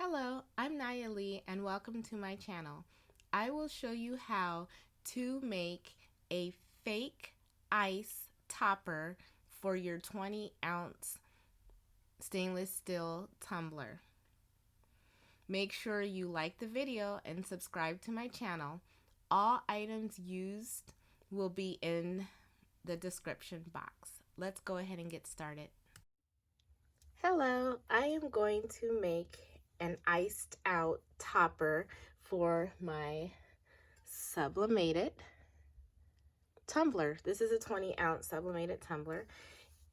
Hello, I'm Naya Lee and welcome to my channel. I will show you how to make a fake ice topper for your 20-ounce stainless steel tumbler. Make sure you like the video and subscribe to my channel. All items used will be in the description box. Let's go ahead and get started. Hello, I am going to make an iced out topper for my sublimated tumbler. This is a 20-ounce sublimated tumbler,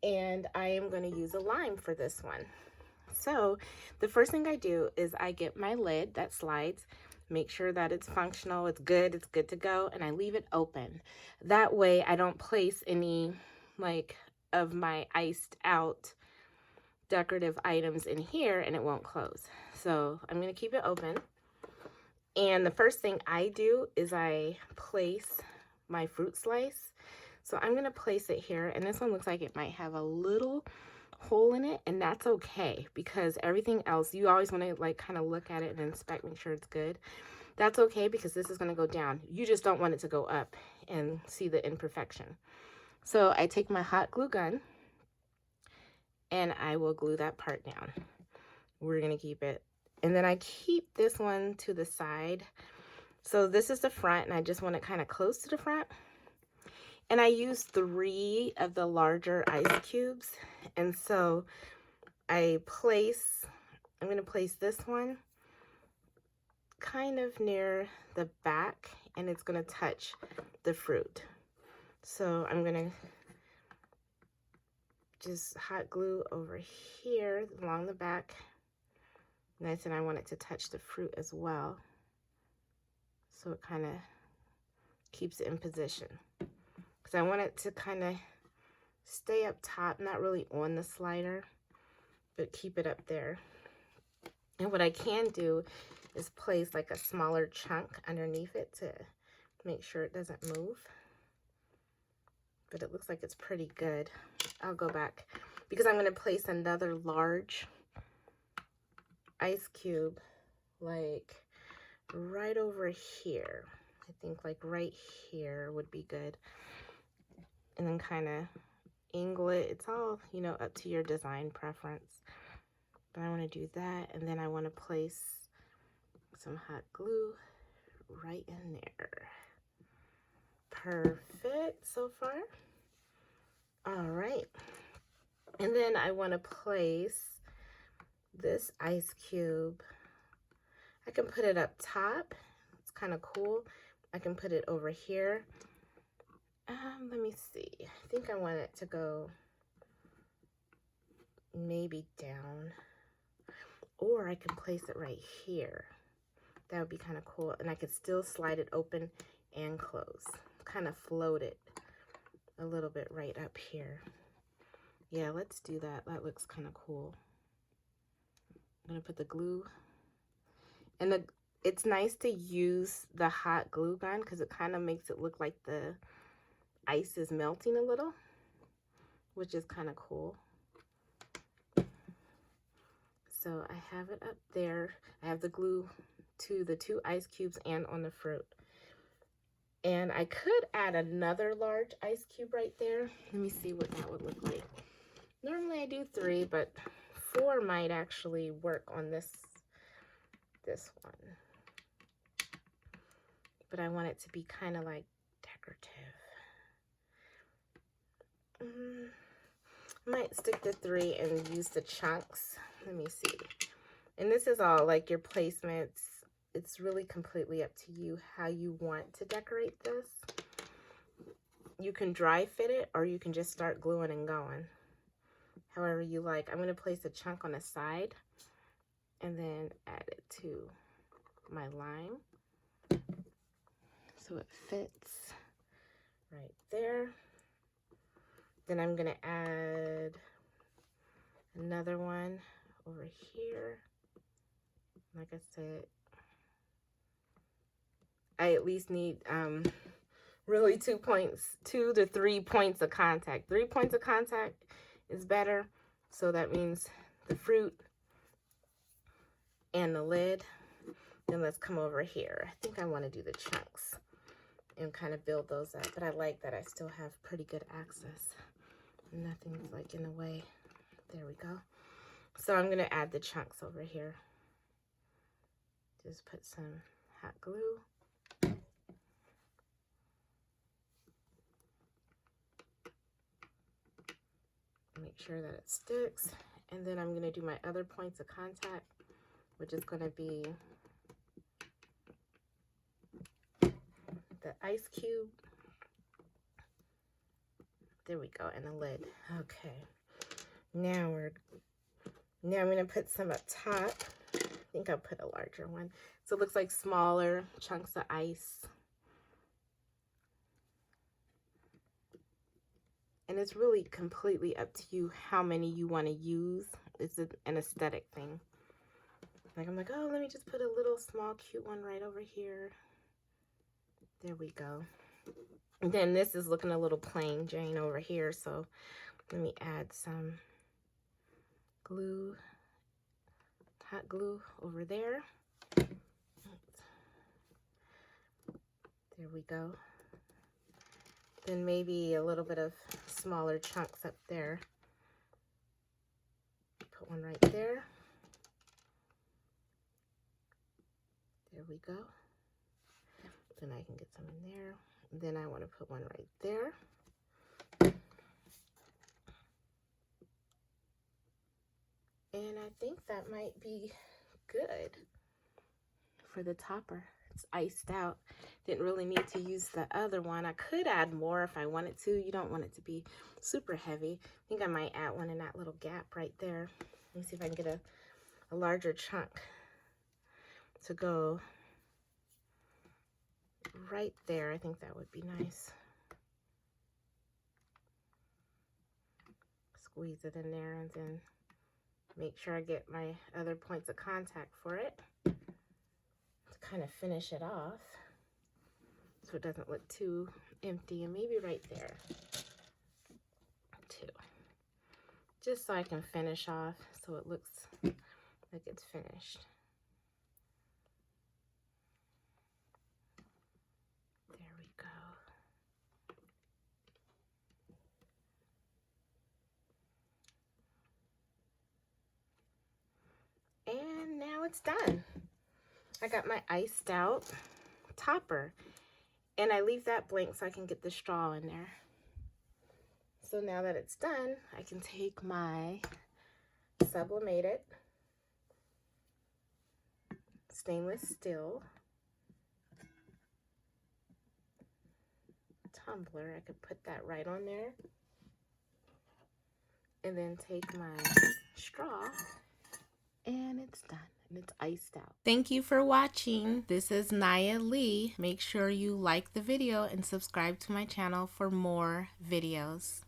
and I am going to use a lime for this one. So the first thing I do is I get my lid that slides, make sure that it's functional, it's good to go, and I leave it open. That way I don't place any of my iced out decorative items in here and it won't close. So I'm going to keep it open. And the first thing I do is I place my fruit slice. So I'm going to place it here, and this one looks like it might have a little hole in it, and that's okay because everything else, you always want to kind of look at it and inspect, make sure it's good. That's okay because this is going to go down. You just don't want it to go up and see the imperfection. So I take my hot glue gun and I will glue that part down. We're going to keep it. And then I keep this one to the side. So this is the front, and I just want it kind of close to the front. And I use 3 of the larger ice cubes. And so I'm going to place this one kind of near the back, and it's going to touch the fruit. So I'm going to just hot glue over here along the back. Nice, and I want it to touch the fruit as well, so it kind of keeps it in position, because I want it to kind of stay up top, not really on the slider, but keep it up there. And what I can do is place like a smaller chunk underneath it to make sure it doesn't move. But it looks like it's pretty good. I'll go back because I'm going to place another large ice cube like right over here. I think like right here would be good. And then kind of angle it. It's all, up to your design preference. But I want to do that, and then I want to place some hot glue right in there. Perfect so far. All right. And then I want to place this ice cube. I can put it up top. It's kind of cool. I can put it over here. Let me see. I think I want it to go maybe down. Or I can place it right here. That would be kind of cool. And I could still slide it open and close. Kind of float it a little bit right up here. Yeah, let's do that. That looks kind of cool. I'm going to put the glue. And it's nice to use the hot glue gun because it kind of makes it look like the ice is melting a little, which is kind of cool. So I have it up there. I have the glue to the 2 ice cubes and on the fruit. And I could add another large ice cube right there. Let me see what that would look like. Normally I do 3, but 4 might actually work on this one. But I want it to be kind of like decorative. I might stick to 3 and use the chunks. Let me see. And this is all like your placements. It's really completely up to you how you want to decorate this. You can dry fit it, or you can just start gluing and going. However you like. I'm going to place a chunk on the side and then add it to my lime so it fits right there. Then I'm going to add another one over here. Like I said, I at least need really 2 to 3 points of contact. 3 points of contact is better. So that means the fruit and the lid. Then let's come over here. I think I want to do the chunks and kind of build those up, but I like that I still have pretty good access. Nothing's like in the way. There we go. So I'm going to add the chunks over here. Just put some hot glue. Make sure that it sticks. And then I'm going to do my other points of contact, which is going to be the ice cube. There we go, and the lid. Okay. Now I'm going to put some up top. I think I'll put a larger one. So it looks like smaller chunks of ice. And it's really completely up to you how many you want to use. It's an aesthetic thing. Like I'm like, oh, let me just put a little small cute one right over here. There we go. And then this is looking a little plain Jane over here. So let me add some glue, hot glue over there. There we go. Then maybe a little bit of smaller chunks up there. Put one right there. There we go. Then I can get some in there. And then I want to put one right there. And I think that might be good for the topper. It's iced out. Didn't really need to use the other one. I could add more if I wanted to. You don't want it to be super heavy. I think I might add one in that little gap right there. Let me see if I can get a larger chunk to go right there. I think that would be nice. Squeeze it in there and then make sure I get my other points of contact for it to kind of finish it off so it doesn't look too empty, and maybe right there too, just so I can finish off so it looks like it's finished. There we go. And now it's done. I got my iced out topper, and I leave that blank so I can get the straw in there. So now that it's done, I can take my sublimated stainless steel tumbler. I could put that right on there, and then take my straw, and it's done. And it's iced out. Thank you for watching. This is Naya Lee. Make sure you like the video and subscribe to my channel for more videos.